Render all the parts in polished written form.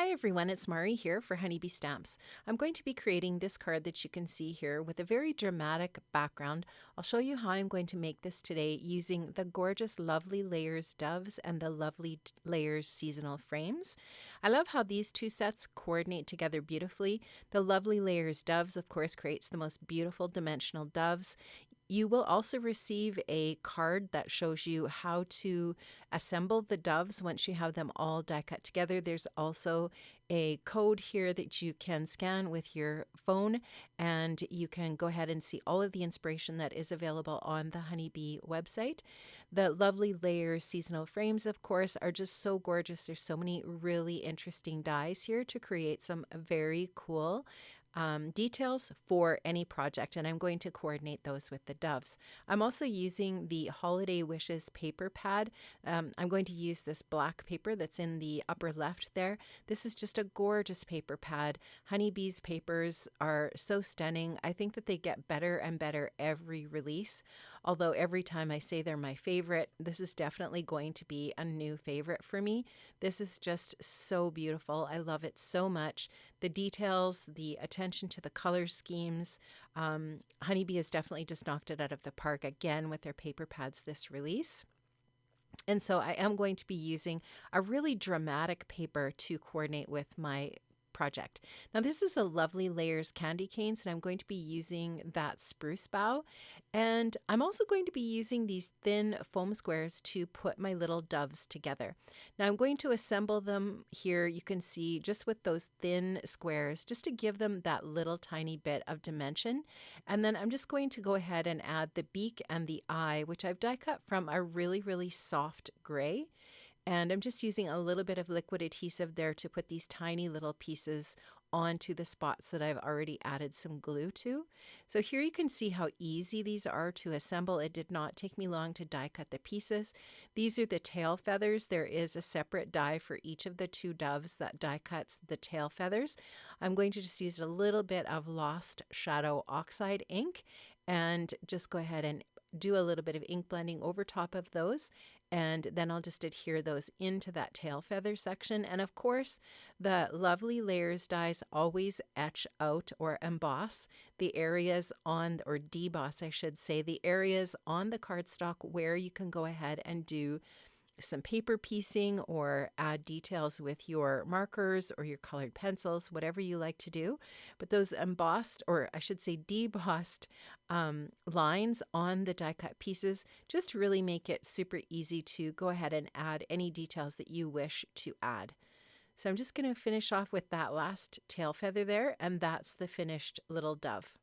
Hi everyone, it's Mari here for Honeybee Stamps. I'm going to be creating this card that you can see here with a very dramatic background. I'll show you how I'm going to make this today using the gorgeous Lovely Layers doves and the Lovely Layers seasonal frames. I love how these two sets coordinate together beautifully. The Lovely Layers doves, of course, creates the most beautiful dimensional doves. You will also receive a card that shows you how to assemble the doves once you have them all die cut together. There's also a code here that you can scan with your phone, and you can go ahead and see all of the inspiration that is available on the Honeybee website. The Lovely Layers seasonal frames, of course, are just so gorgeous. There's so many really interesting dies here to create some very cool details for any project, and I'm going to coordinate those with the doves. I'm also using the Holiday Wishes paper pad. I'm going to use this black paper that's in the upper left there. This is just a gorgeous paper pad. Honeybee's papers are so stunning. I think that they get better and better every release. Although every time I say they're my favorite, this is definitely going to be a new favorite for me. This is just so beautiful. I love it so much. The details, the attention to the color schemes. Honeybee has definitely just knocked it out of the park again with their paper pads this release. And so I am going to be using a really dramatic paper to coordinate with my project. Now this is a Lovely Layers candy canes, and I'm going to be using that spruce bough, and I'm also going to be using these thin foam squares to put my little doves together. Now I'm going to assemble them here, you can see, just with those thin squares, just to give them that little tiny bit of dimension. And then I'm just going to go ahead and add the beak and the eye, which I've die cut from a really soft gray. And I'm just using a little bit of liquid adhesive there to put these tiny little pieces onto the spots that I've already added some glue to. So here you can see how easy these are to assemble. It did not take me long to die cut the pieces. These are the tail feathers. There is a separate die for each of the two doves that die cuts the tail feathers. I'm going to just use a little bit of Lost Shadow Oxide ink and just go ahead and do a little bit of ink blending over top of those, and then I'll just adhere those into that tail feather section. And of course, the Lovely Layers dies always etch out or emboss the areas on, or deboss I should say, the areas on the cardstock where you can go ahead and do some paper piecing or add details with your markers or your colored pencils, whatever you like to do. But those embossed, or I should say debossed, lines on the die cut pieces just really make it super easy to go ahead and add any details that you wish to add. So I'm just going to finish off with that last tail feather there, and that's the finished little dove.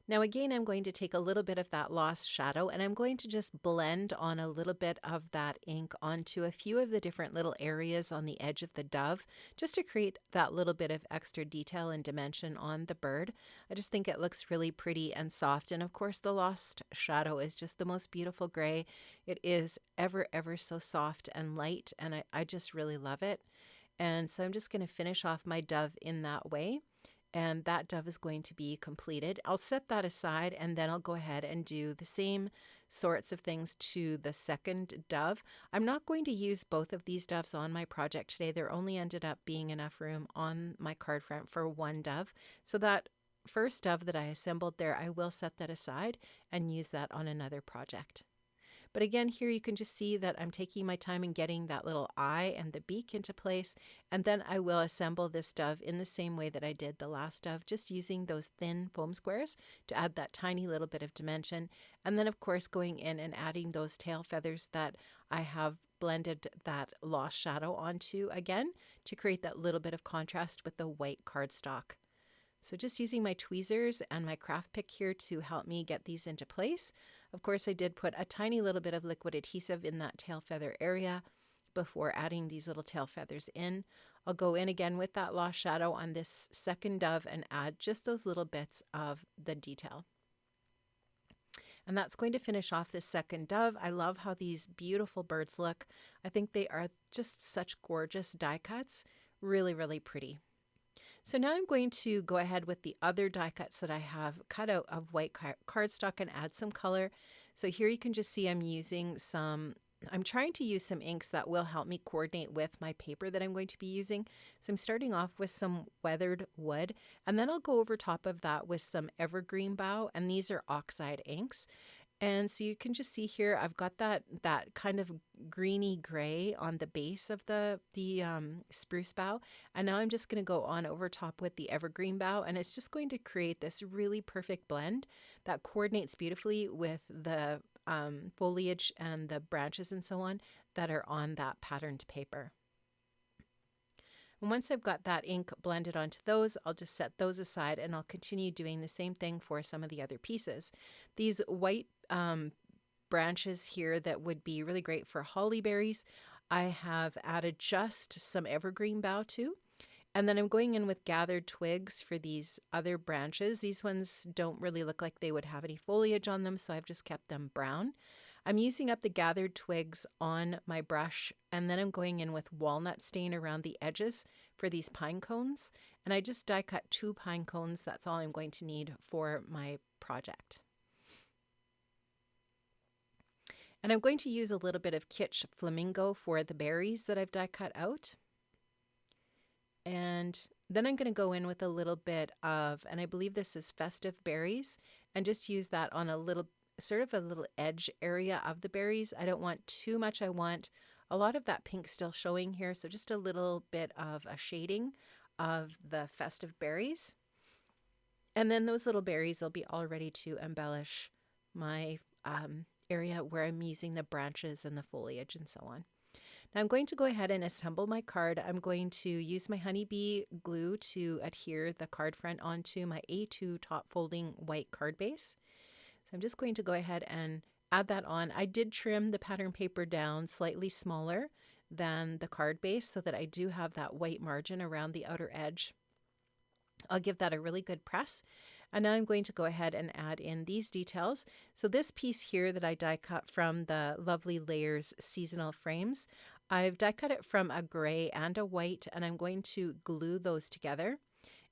Now again, I'm going to take a little bit of that Lost Shadow, and I'm going to just blend on a little bit of that ink onto a few of the different little areas on the edge of the dove, just to create that little bit of extra detail and dimension on the bird. I just think it looks really pretty and soft, and of course the Lost Shadow is just the most beautiful gray. It is ever so soft and light, and I just really love it. And so I'm just going to finish off my dove in that way. And that dove is going to be completed. I'll set that aside, and then I'll go ahead and do the same sorts of things to the second dove. I'm not going to use both of these doves on my project today. There only ended up being enough room on my card front for one dove. So that first dove that I assembled there, I will set that aside and use that on another project. But again, here you can just see that I'm taking my time and getting that little eye and the beak into place. And then I will assemble this dove in the same way that I did the last dove, just using those thin foam squares to add that tiny little bit of dimension. And then of course going in and adding those tail feathers that I have blended that Lost Shadow onto again to create that little bit of contrast with the white cardstock. So just using my tweezers and my craft pick here to help me get these into place. Of course, I did put a tiny little bit of liquid adhesive in that tail feather area before adding these little tail feathers in. I'll go in again with that Lost Shadow on this second dove and add just those little bits of the detail. And that's going to finish off this second dove. I love how these beautiful birds look. I think they are just such gorgeous die cuts. Really pretty. So now I'm going to go ahead with the other die cuts that I have cut out of white cardstock and add some color. So here you can just see I'm using some I'm trying to use some inks that will help me coordinate with my paper that I'm going to be using. So I'm starting off with some weathered wood, and then I'll go over top of that with some evergreen bough, and these are oxide inks. And so you can just see here, I've got that kind of greeny gray on the base of the spruce bough. And now I'm just going to go on over top with the evergreen bough, and it's just going to create this really perfect blend that coordinates beautifully with the foliage and the branches and so on that are on that patterned paper. And once I've got that ink blended onto those, I'll just set those aside and I'll continue doing the same thing for some of the other pieces. These white branches here that would be really great for holly berries, I have added just some evergreen bough to. And then I'm going in with gathered twigs for these other branches. These ones don't really look like they would have any foliage on them, so I've just kept them brown. I'm using up the gathered twigs on my brush, and then I'm going in with walnut stain around the edges for these pine cones. And I just die cut 2 pine cones. That's all I'm going to need for my project. And I'm going to use a little bit of Kitsch Flamingo for the berries that I've die cut out. And then I'm going to go in with a little bit of, and I believe this is Festive berries, and just use that on a little, sort of a little edge area of the berries. I don't want too much. I want a lot of that pink still showing here, so just a little bit of a shading of the Festive berries. And then those little berries will be all ready to embellish my area where I'm using the branches and the foliage and so on. Now I'm going to go ahead and assemble my card. I'm going to use my honeybee glue to adhere the card front onto my A2 top folding white card base. So I'm just going to go ahead and add that on. I did trim the pattern paper down slightly smaller than the card base so that I do have that white margin around the outer edge. I'll give that a really good press. And now I'm going to go ahead and add in these details. So this piece here that I die cut from the Lovely Layers seasonal frames, I've die cut it from a gray and a white, and I'm going to glue those together.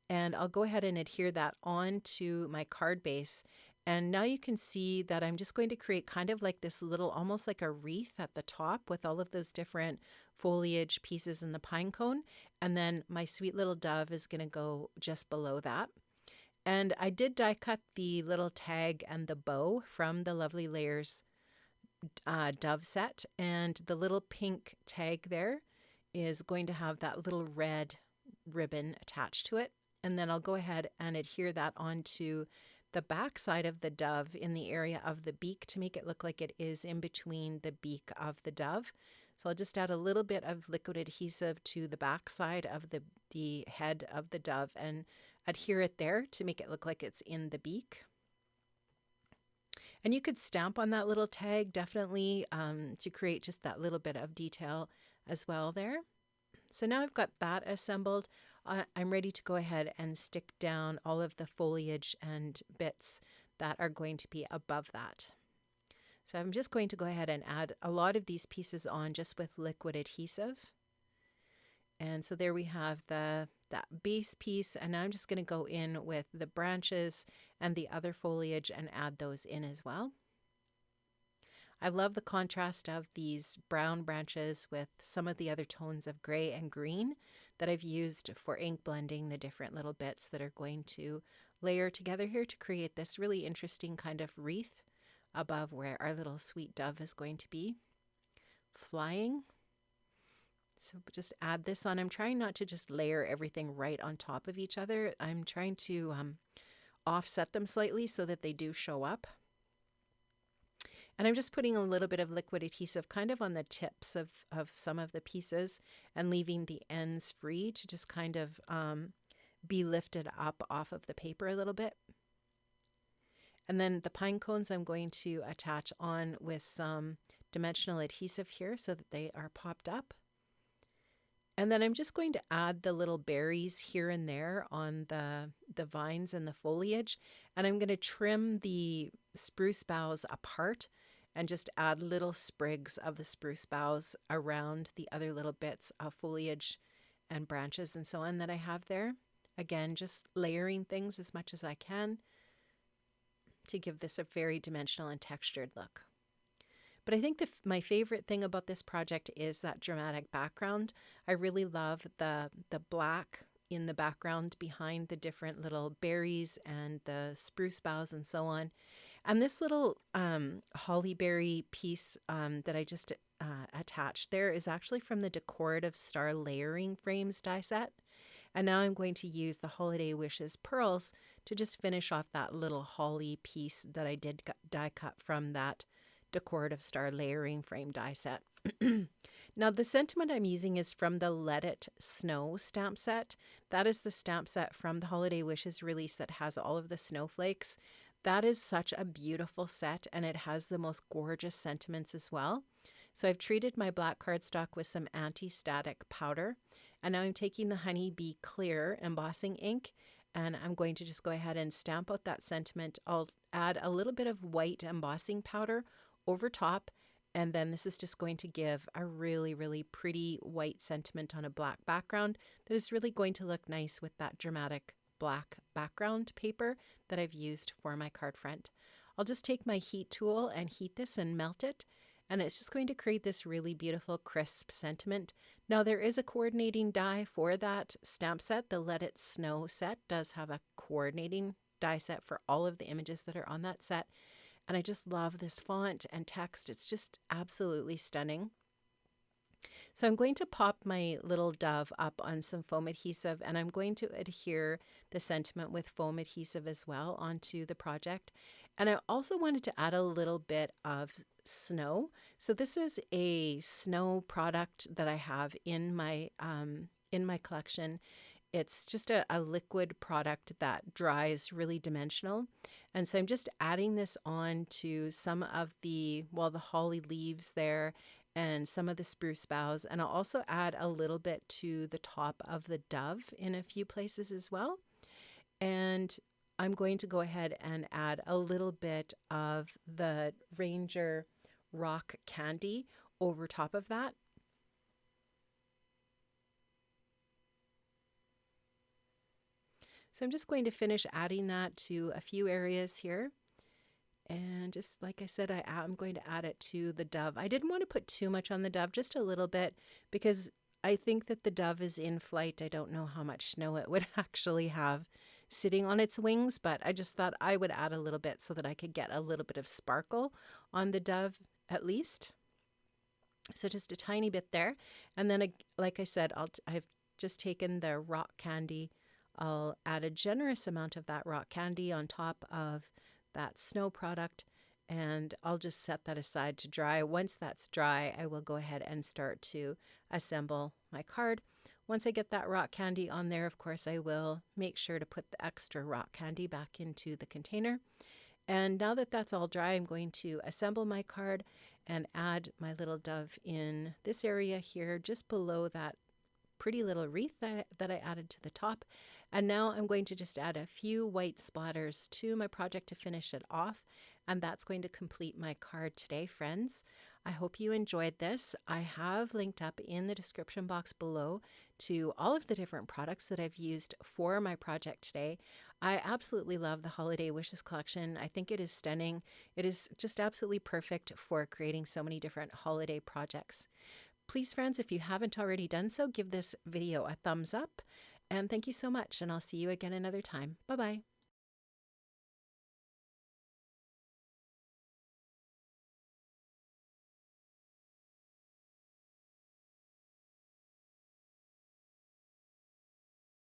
And I'll go ahead and adhere that onto my card base. And now you can see that I'm just going to create kind of like this little, almost like a wreath at the top with all of those different foliage pieces in the pine cone. And then my sweet little dove is going to go just below that. And I did die cut the little tag and the bow from the Lovely Layers dove set, and the little pink tag there is going to have that little red ribbon attached to it. And then I'll go ahead and adhere that onto the back side of the dove in the area of the beak to make it look like it is in between the beak of the dove. So I'll just add a little bit of liquid adhesive to the back side of the head of the dove and adhere it there to make it look like it's in the beak. And you could stamp on that little tag definitely to create just that little bit of detail as well there. So now I've got that assembled. I'm ready to go ahead and stick down all of the foliage and bits that are going to be above that. So I'm just going to go ahead and add a lot of these pieces on just with liquid adhesive. And so there we have that base piece, and now I'm just going to go in with the branches and the other foliage and add those in as well. I love the contrast of these brown branches with some of the other tones of gray and green that I've used for ink blending the different little bits that are going to layer together here to create this really interesting kind of wreath above where our little sweet dove is going to be flying. So just add this on. I'm trying not to just layer everything right on top of each other. I'm trying to offset them slightly so that they do show up. And I'm just putting a little bit of liquid adhesive kind of on the tips of some of the pieces and leaving the ends free to just kind of be lifted up off of the paper a little bit. And then the pine cones I'm going to attach on with some dimensional adhesive here so that they are popped up. And then I'm just going to add the little berries here and there on the vines and the foliage. And I'm going to trim the spruce boughs apart and just add little sprigs of the spruce boughs around the other little bits of foliage and branches and so on that I have there. Again, just layering things as much as I can to give this a very dimensional and textured look. But I think my favorite thing about this project is that dramatic background. I really love the black in the background behind the different little berries and the spruce boughs and so on. And this little holly berry piece that I just attached there is actually from the Decorative Star Layering Frames die set. And now I'm going to use the Holiday Wishes pearls to just finish off that little holly piece that I did die cut from that Decorative Star Layering Frame die set. Now the sentiment I'm using is from the Let It Snow stamp set. That is the stamp set from the Holiday Wishes release that has all of the snowflakes. That is such a beautiful set, and it has the most gorgeous sentiments as well. So I've treated my black cardstock with some anti-static powder, and now I'm taking the Honeybee Clear embossing ink, and I'm going to just go ahead and stamp out that sentiment. I'll add a little bit of white embossing powder over top, and then this is just going to give a really, really pretty white sentiment on a black background that is really going to look nice with that dramatic black background paper that I've used for my card front. I'll just take my heat tool and heat this and melt it, and it's just going to create this really beautiful crisp sentiment. Now there is a coordinating die for that stamp set. The Let It Snow set does have a coordinating die set for all of the images that are on that set. And I just love this font and text. It's just absolutely stunning. So I'm going to pop my little dove up on some foam adhesive, and I'm going to adhere the sentiment with foam adhesive as well onto the project. And I also wanted to add a little bit of snow. So this is a snow product that I have in my collection. It's just a liquid product that dries really dimensional. And so I'm just adding this on to some of the holly leaves there and some of the spruce boughs. And I'll also add a little bit to the top of the dove in a few places as well. And I'm going to go ahead and add a little bit of the Ranger Rock Candy over top of that. So I'm just going to finish adding that to a few areas here. And just like I said, I'm going to add it to the dove. I didn't want to put too much on the dove, just a little bit, because I think that the dove is in flight. I don't know how much snow it would actually have sitting on its wings, but I just thought I would add a little bit so that I could get a little bit of sparkle on the dove at least. So just a tiny bit there. And then, like I said, I've just taken the rock candy. I'll add a generous amount of that rock candy on top of that snow product, and I'll just set that aside to dry. Once that's dry, I will go ahead and start to assemble my card. Once I get that rock candy on there, of course, I will make sure to put the extra rock candy back into the container. And now that that's all dry, I'm going to assemble my card and add my little dove in this area here, just below that pretty little wreath that I added to the top. And now I'm going to just add a few white splatters to my project to finish it off. And that's going to complete my card today, friends. I hope you enjoyed this. I have linked up in the description box below to all of the different products that I've used for my project today. I absolutely love the Holiday Wishes collection. I think it is stunning. It is just absolutely perfect for creating so many different holiday projects. Please, friends, if you haven't already done so, give this video a thumbs up. And thank you so much, and I'll see you again another time. Bye-bye.